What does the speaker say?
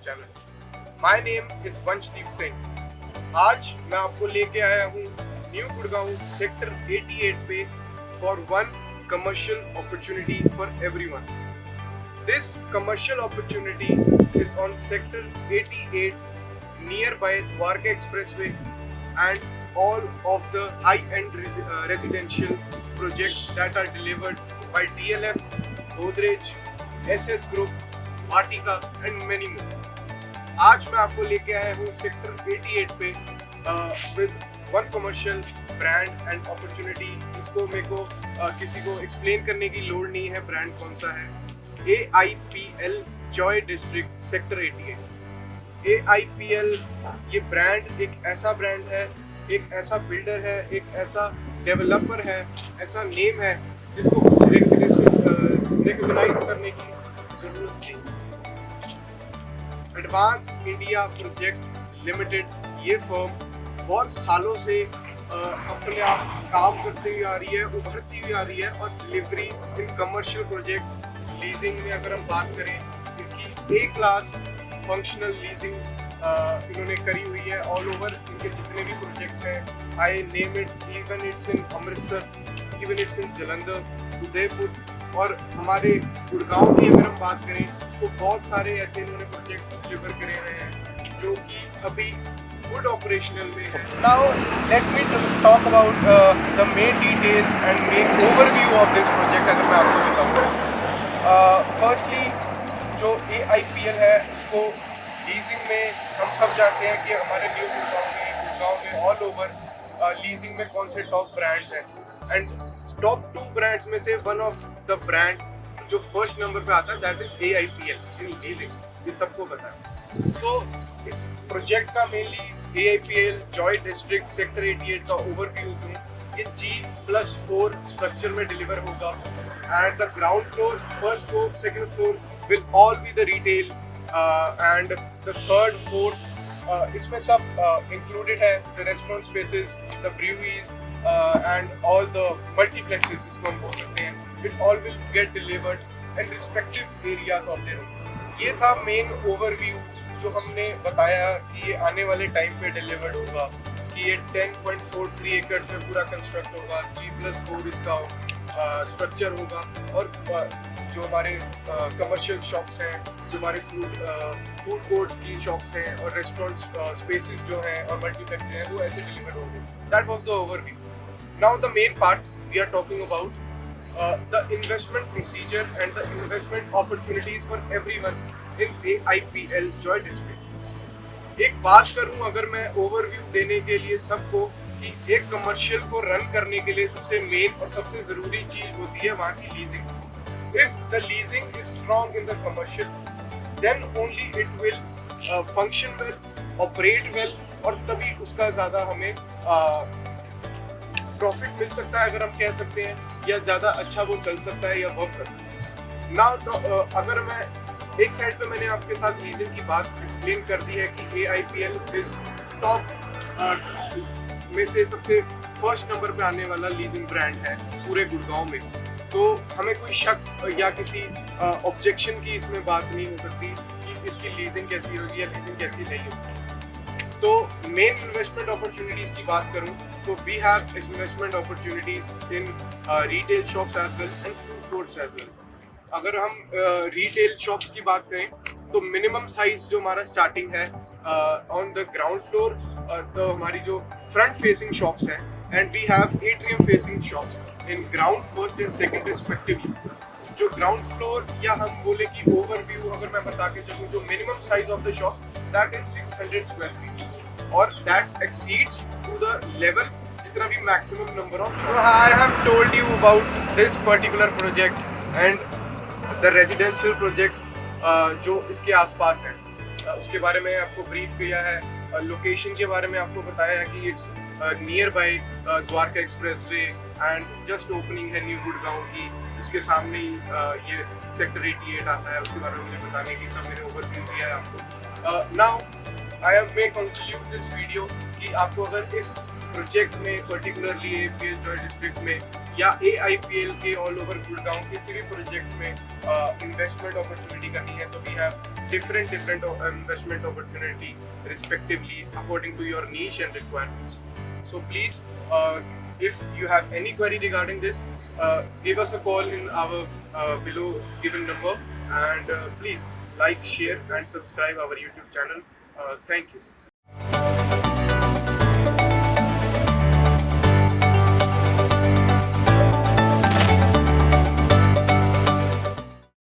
Channel. My name is Vanshdeep Singh. आज मैं आपको लेके आया हूँ न्यू गुड़गांव सेक्टर 88 पे for one commercial opportunity for everyone. This commercial opportunity is on sector 88 nearby Dwarka Expressway and all of the high-end residential projects that are delivered by DLF, Godrej, SS Group, Vatika and many more. आज मैं आपको लेके आया हूँ sector 88 पे with one commercial brand and opportunity। इसको मेरे को किसी को एक्सप्लेन करने की लोड़ नहीं है ब्रांड कौन सा है। AIPL Joy District sector 88। AIPL ये ब्रांड एक ऐसा ब्रांड है, एक ऐसा बिल्डर है, एक ऐसा डेवलपर है, ऐसा नेम है जिसको कुछ रिकॉग्नाइज करने की जरूरत नहीं। एडवांस इंडिया प्रोजेक्ट लिमिटेड ये फर्म बहुत सालों से अपने आप काम करती हुई आ रही है, उभरती हुई आ रही है और delivery in commercial project leasing में अगर हम बात करें इनकी A क्लास फंक्शनल लीजिंग इन्होंने करी हुई है ऑल ओवर। इनके जितने भी प्रोजेक्ट्स हैं, I name it, even it's in Amritsar, even it's in Jalandhar, Udaipur और हमारे गुड़गांव की अगर हम बात करें तो बहुत सारे ऐसे इन्होंने प्रोजेक्ट्स डिलीवर करे हुए हैं जो कि अभी गुड ऑपरेशनल में है। Now let me talk about the main details and main overview of this project. अगर मैं आपको बताऊँ फर्स्टली जो AIPL है उसको लीजिंग में हम सब जानते हैं कि हमारे न्यू गुड़गांव में ऑल ओवर लीजिंग में कौन से टॉप ब्रांड्स हैं एंड टॉप 2 ब्रांड्स में से वन ऑफ द ब्रांड जो फर्स्ट नंबर पे आता है that is AIPL in leasing, ये सबको पता है। सो इस प्रोजेक्ट का mainly AIPL Joy District sector 88 का ओवरव्यू दूँ। ये G+4 स्ट्रक्चर में डिलीवर होगा and the ground floor, first floor, second floor will all be the retail and the third, fourth इसमें सब included है the restaurant spaces, the breweries and all the multiplexes इसको हम बोल सकते हैं। It all will get delivered in respective areas of their own। ये था main overview जो हमने बताया कि ये आने वाले टाइम पे डिलीवर्ड होगा कि ये 10.43 एकड़ में पूरा कंस्ट्रक्ट होगा। G+4 इसका स्ट्रक्चर होगा और जो हमारे कमर्शियल शॉप्स हैं, जो हमारे फूड कोर्ट की शॉप्स हैं और रेस्टोरेंट स्पेसेस जो हैं और मल्टीप्लेक्स हैं वो ऐसे डिलीवर होंगे। That was the overview. Now the main part we are talking about the investment procedure and the investment opportunities for everyone in AIPL Joy District. एक बात करूं अगर मैं ओवरव्यू देने के लिए सबको कि एक कमर्शियल को रन करने के लिए सबसे मेन और सबसे ज़रूरी चीज़ होती है वहाँ की leasing. If the leasing is strong in the commercial, then only it will function well, operate well और तभी उसका ज़्यादा हमें प्रॉफिट मिल सकता है अगर हम कह सकते हैं, या ज़्यादा अच्छा वो चल सकता है या वर्क कर सकता है। नाउ तो अगर मैं एक साइड पे मैंने आपके साथ लीजिंग की बात एक्सप्लेन कर दी है कि AIPL इस टॉप में से सबसे फर्स्ट नंबर पे आने वाला लीजिंग ब्रांड है पूरे गुड़गांव में, तो हमें कोई शक या किसी ऑब्जेक्शन की इसमें बात नहीं हो सकती कि इसकी लीजिंग कैसी होगी या लीजिंग कैसी नहीं होगी। तो मेन इन्वेस्टमेंट अपॉर्चुनिटीज़ की बात करूं तो we have investment opportunities in retail shops as well and food courts as well. अगर हम रिटेल शॉप्स की बात करें तो मिनिमम साइज जो हमारा स्टार्टिंग है ऑन द ग्राउंड फ्लोर, तो हमारी जो फ्रंट फेसिंग शॉप्स हैं and we have atrium facing shops in ground first and second respectively. जो ग्राउंड फ्लोर या हम बोले कि ओवरव्यू अगर मैं बता के चलूँ, जो minimum size of the shops that is 600 square feet और that exceeds to the level जितना भी maximum number of. So I have told you about this particular project and the residential projects जो इसके आसपास हैं, उसके बारे में आपको ब्रीफ किया है। लोकेशन के बारे में आपको बताया है कि it's near by Dwarka expressway and just opening है न्यू गुड़गांव की, उसके सामने ही ये सेक्टर 88 आता है। उसके बारे में मुझे बताने की सब मैंने ओवरव्यू दिया है आपको। Now I may conclude this video कि आपको अगर इस प्रोजेक्ट में पर्टिकुलरली APL जॉय डिस्ट्रिक्ट में या AIPL के ऑल ओवर गुड़गांव किसी भी प्रोजेक्ट में इन्वेस्टमेंट अपॉर्चुनिटी करनी है तो we have different investment opportunity respectively according to your niche and requirements. So please, if you have any query regarding this, give us a call in our below given number, and please like, share and subscribe our YouTube channel. Thank you.